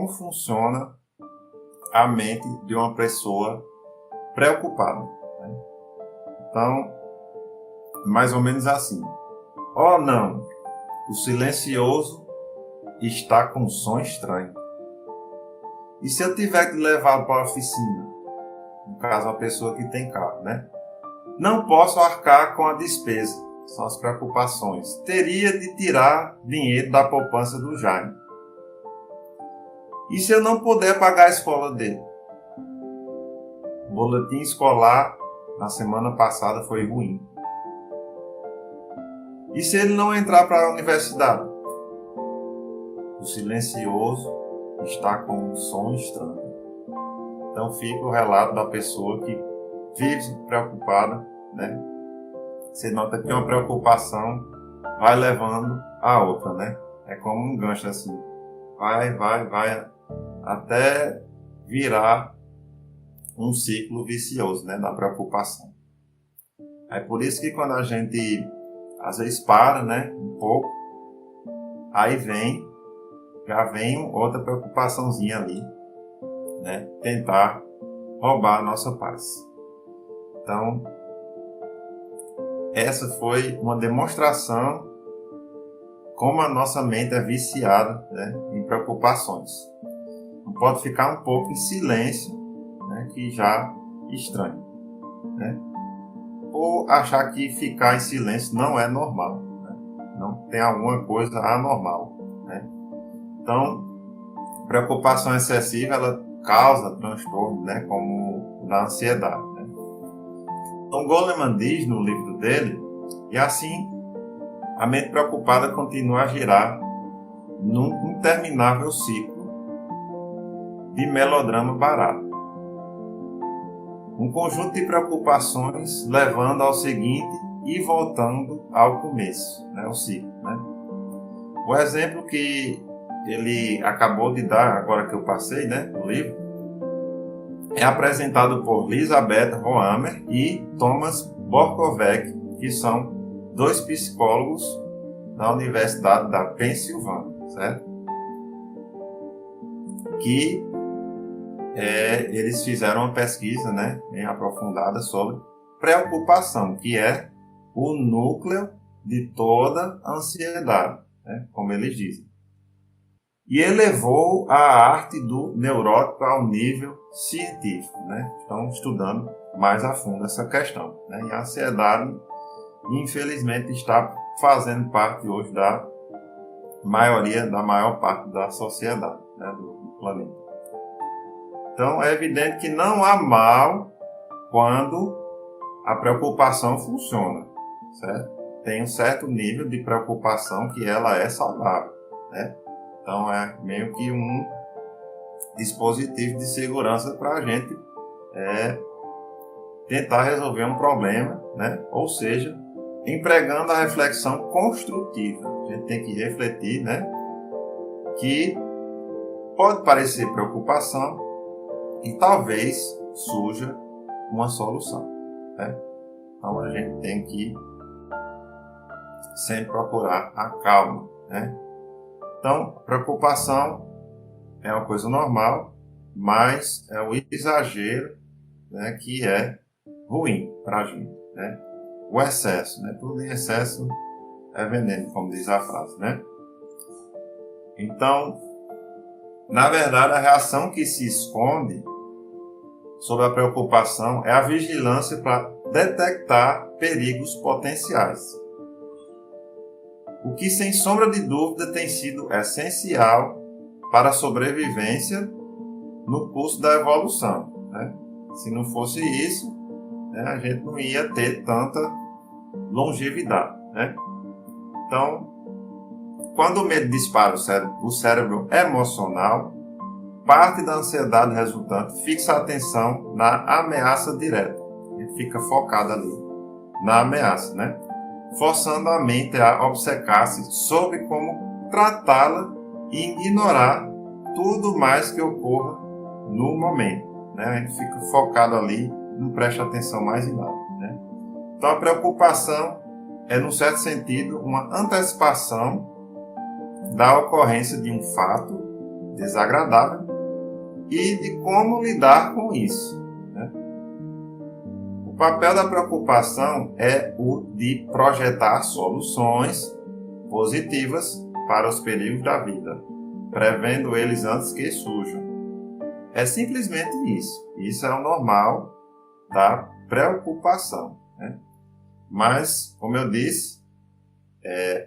como funciona a mente de uma pessoa preocupada, né? Então, mais ou menos assim. Oh não, o silencioso está com um som estranho. E se eu tiver que levar para a oficina? No caso, a pessoa que tem carro, né? Não posso arcar com a despesa, são as preocupações. Teria de tirar dinheiro da poupança do Jaime. E se eu não puder pagar a escola dele? O boletim escolar na semana passada foi ruim. E se ele não entrar para a universidade? O silencioso está com um som estranho. Então fica o relato da pessoa que vive preocupada, né? Você nota que uma preocupação vai levando a outra, né? É como um gancho assim. Vai, até virar um ciclo vicioso, né? Da preocupação. É por isso que quando a gente às vezes para, né? Um pouco, aí já vem outra preocupaçãozinha ali, né? Tentar roubar a nossa paz. Então, essa foi uma demonstração como a nossa mente é viciada, né, em preocupações. Não pode ficar um pouco em silêncio, né, que já estranho, né? Ou achar que ficar em silêncio não é normal, né? Não tem alguma coisa anormal, né? Então, preocupação excessiva ela causa transtorno, né, como da ansiedade, né? Então, Goleman diz no livro dele, e assim a mente preocupada continua a girar num interminável ciclo de melodrama barato. Um conjunto de preocupações levando ao seguinte e voltando ao começo, né, o ciclo, né? O exemplo que ele acabou de dar, agora que eu passei, né, no livro, é apresentado por Elizabeth Roamer e Thomas Borkovec, que são dois psicólogos da Universidade da Pensilvânia, certo? Que eles fizeram uma pesquisa, né, bem aprofundada sobre preocupação, que é o núcleo de toda a ansiedade, né, como eles dizem. E elevou a arte do neurótico ao nível científico, né? Estão estudando mais a fundo essa questão, né? E a ansiedade, infelizmente, está fazendo parte hoje da maior parte da sociedade, né, do planeta. Então, é evidente que não há mal quando a preocupação funciona, certo? Tem um certo nível de preocupação que ela é saudável, né? Então, é meio que um dispositivo de segurança para a gente tentar resolver um problema, né? Ou seja, empregando a reflexão construtiva. A gente tem que refletir, né? Que pode parecer preocupação e talvez surja uma solução, né? Então, a gente tem que sempre procurar a calma, né? Então, preocupação é uma coisa normal, mas é o exagero, né, que é ruim para a gente, né? O excesso, né? Tudo em excesso é veneno, como diz a frase, né? Então, na verdade, a reação que se esconde sobre a preocupação é a vigilância para detectar perigos potenciais. O que, sem sombra de dúvida, tem sido essencial para a sobrevivência no curso da evolução, né? Se não fosse isso, né, a gente não ia ter tanta longevidade, né? Então, quando o medo dispara o cérebro emocional, parte da ansiedade resultante fixa a atenção na ameaça direta. Ele fica focado ali na ameaça, né? Forçando a mente a obcecar-se sobre como tratá-la e ignorar tudo mais que ocorra no momento, né? A gente fica focado ali, não presta atenção mais em nada, né? Então a preocupação é, num certo sentido, uma antecipação da ocorrência de um fato desagradável e de como lidar com isso, né? O papel da preocupação é o de projetar soluções positivas para os perigos da vida, prevendo eles antes que surjam. É simplesmente isso. Isso é o normal da preocupação, né? Mas, como eu disse,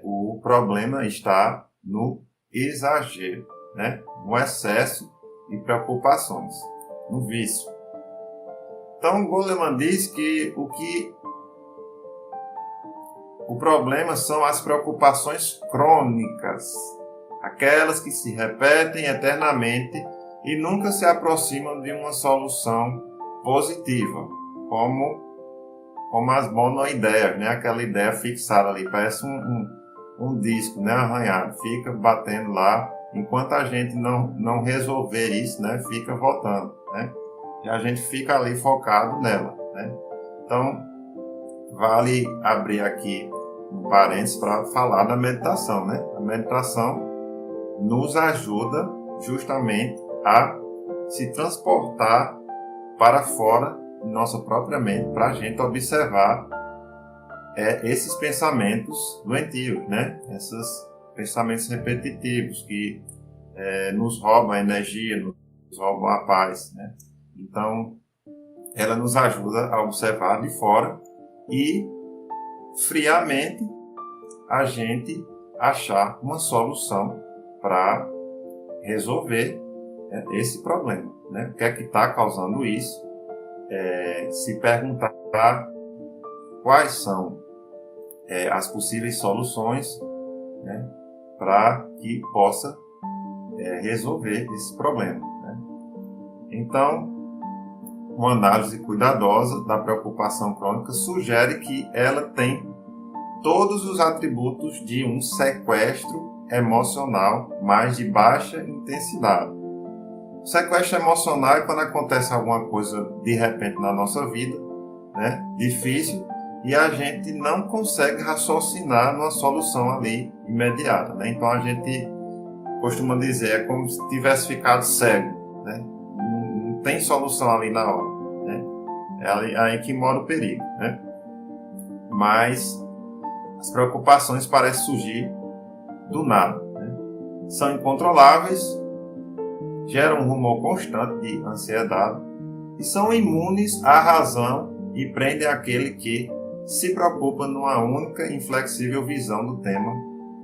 o problema está no exagero, né? No excesso de preocupações, no vício. Então, Goleman diz que o problema são as preocupações crônicas, aquelas que se repetem eternamente e nunca se aproximam de uma solução positiva, como as monoideias, né? Aquela ideia fixada ali, parece um disco, né? Arranhado, fica batendo lá, enquanto a gente não resolver isso, né? Fica voltando, né? E a gente fica ali focado nela, né? Então, vale abrir aqui um parênteses para falar da meditação, né? A meditação nos ajuda justamente a se transportar para fora de nossa própria mente, para a gente observar esses pensamentos doentios, né? Esses pensamentos repetitivos que nos roubam a energia, nos roubam a paz, né? Então, ela nos ajuda a observar de fora e friamente a gente achar uma solução para resolver esse problema, né? O que é que está causando isso? Se perguntar quais são as possíveis soluções, né, para que possa resolver esse problema, né? Então, uma análise cuidadosa da preocupação crônica sugere que ela tem todos os atributos de um sequestro emocional, mas de baixa intensidade. O sequestro emocional é quando acontece alguma coisa de repente na nossa vida, né, difícil, e a gente não consegue raciocinar numa solução ali imediata, né? Então a gente costuma dizer, é como se tivesse ficado cego, né? Não tem solução ali na hora, né? É aí que mora o perigo, né? Mas as preocupações parecem surgir do nada, né? São incontroláveis, geram um rumor constante de ansiedade e são imunes à razão e prendem aquele que se preocupa numa única e inflexível visão do tema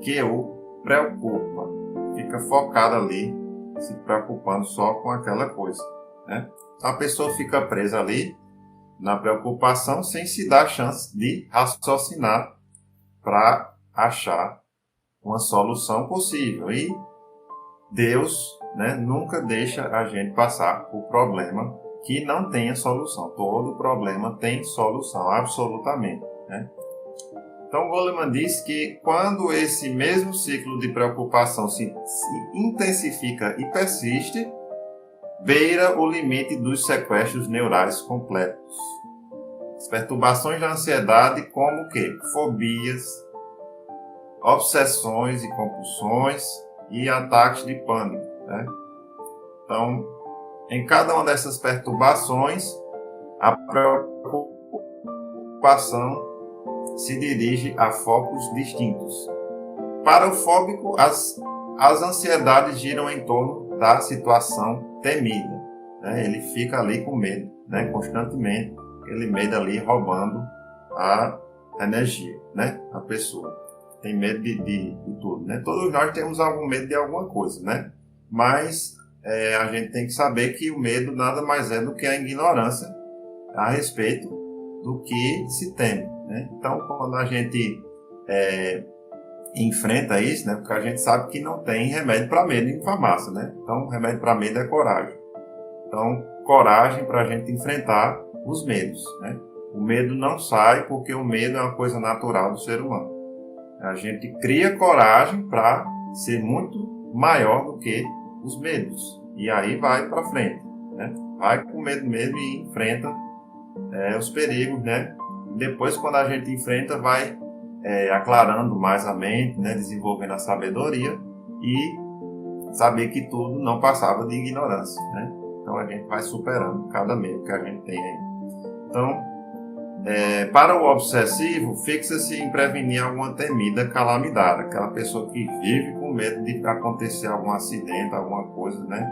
que o preocupa. Fica focado ali, se preocupando só com aquela coisa, né? A pessoa fica presa ali na preocupação sem se dar chance de raciocinar para achar uma solução possível. E Deus, né, nunca deixa a gente passar por problema que não tenha solução. Todo problema tem solução, absolutamente, né? Então, Goleman diz que quando esse mesmo ciclo de preocupação se intensifica e persiste, beira o limite dos sequestros neurais completos. As perturbações da ansiedade, como que? Fobias, obsessões e compulsões e ataques de pânico, né? Então, em cada uma dessas perturbações, a preocupação se dirige a focos distintos. Para o fóbico, as ansiedades giram em torno da situação temida, né? Ele fica ali com medo, né? Constantemente, aquele medo ali roubando a energia, né? A pessoa tem medo de tudo, né? Todos nós temos algum medo de alguma coisa, né? Mas a gente tem que saber que o medo nada mais é do que a ignorância a respeito do que se teme, né? Então, quando a gente enfrenta isso, né? Porque a gente sabe que não tem remédio para medo em farmácia, né? Então, o remédio para medo é coragem. Então, coragem para a gente enfrentar os medos, né? O medo não sai porque o medo é uma coisa natural do ser humano. A gente cria coragem para ser muito maior do que os medos. E aí vai para frente, né? Vai com medo mesmo e enfrenta os perigos, né? Depois, quando a gente enfrenta, vai aclarando mais a mente, né? Desenvolvendo a sabedoria e saber que tudo não passava de ignorância, né? Então a gente vai superando cada medo que a gente tem aí. Então, para o obsessivo, fixa-se em prevenir alguma temida calamidade, aquela pessoa que vive com medo de acontecer algum acidente, alguma coisa, né?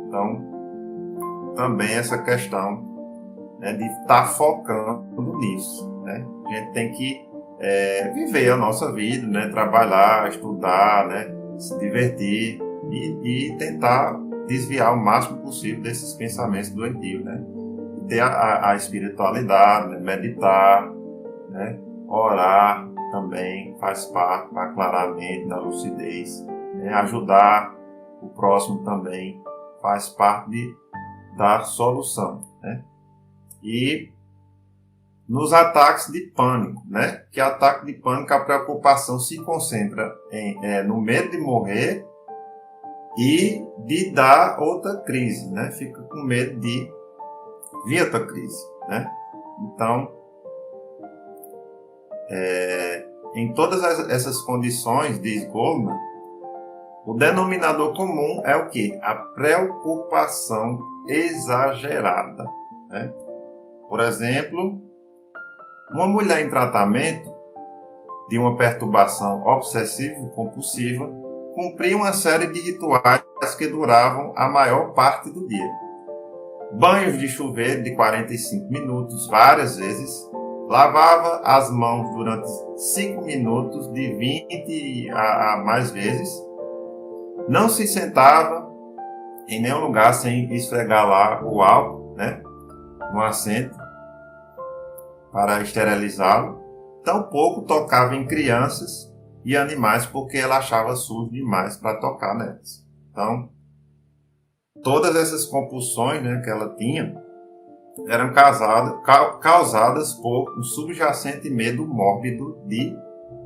Então, também essa questão, né, de estar focando nisso, né? A gente tem que viver a nossa vida, né? Trabalhar, estudar, né? Se divertir e tentar desviar o máximo possível desses pensamentos doentios, né? Ter a espiritualidade, né? Meditar, né? Orar também faz parte para aclarar a mente, dar lucidez, né? Ajudar o próximo também faz parte da solução, né? E nos ataques de pânico, né? Que ataque de pânico, a preocupação se concentra no medo de morrer e de dar outra crise, né? Fica com medo de vir outra crise, né? Então, em todas essas condições, diz Goleman, o denominador comum é o quê? A preocupação exagerada, né? Por exemplo, uma mulher em tratamento de uma perturbação obsessivo-compulsiva cumpria uma série de rituais que duravam a maior parte do dia. Banhos de chuveiro de 45 minutos, várias vezes. Lavava as mãos durante 5 minutos, de 20 a mais vezes. Não se sentava em nenhum lugar sem esfregar lá o álcool, né, no assento, para esterilizá-lo. Tampouco tocava em crianças e animais, porque ela achava sujo demais para tocar nelas. Então, todas essas compulsões, né, que ela tinha eram causadas por um subjacente medo mórbido de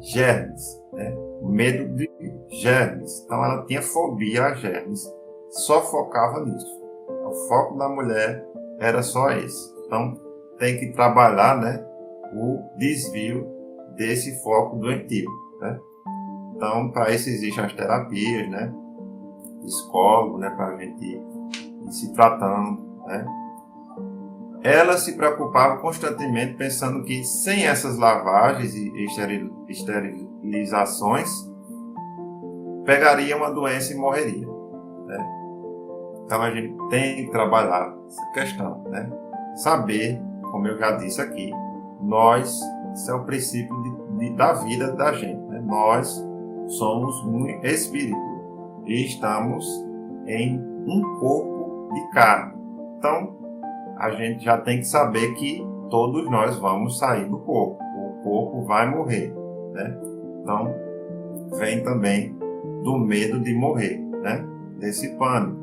germes, né? Medo de germes. Então ela tinha fobia a germes, só focava nisso. O foco da mulher era só esse. Então tem que trabalhar, né, o desvio desse foco doentio, né? Então, para isso existem as terapias, né? Psicólogo, né, para a gente ir se tratando, né? Ela se preocupava constantemente pensando que sem essas lavagens e esterilizações pegaria uma doença e morreria, né? Então a gente tem que trabalhar essa questão, né? Saber, como eu já disse aqui, isso é o princípio da vida da gente, né? Nós somos um espírito e estamos em um corpo de carne. Então, a gente já tem que saber que todos nós vamos sair do corpo. O corpo vai morrer, né? Então, vem também do medo de morrer, né? Desse pânico.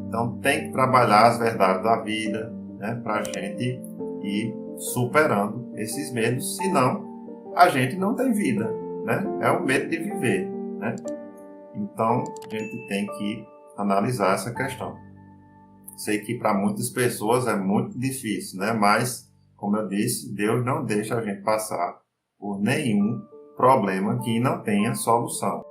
Então, tem que trabalhar as verdades da vida, né? Para a gente ir superando esses medos. Senão, a gente não tem vida, né? É o medo de viver, né? Então, a gente tem que analisar essa questão. Sei que para muitas pessoas é muito difícil, né? Mas, como eu disse, Deus não deixa a gente passar por nenhum problema que não tenha solução.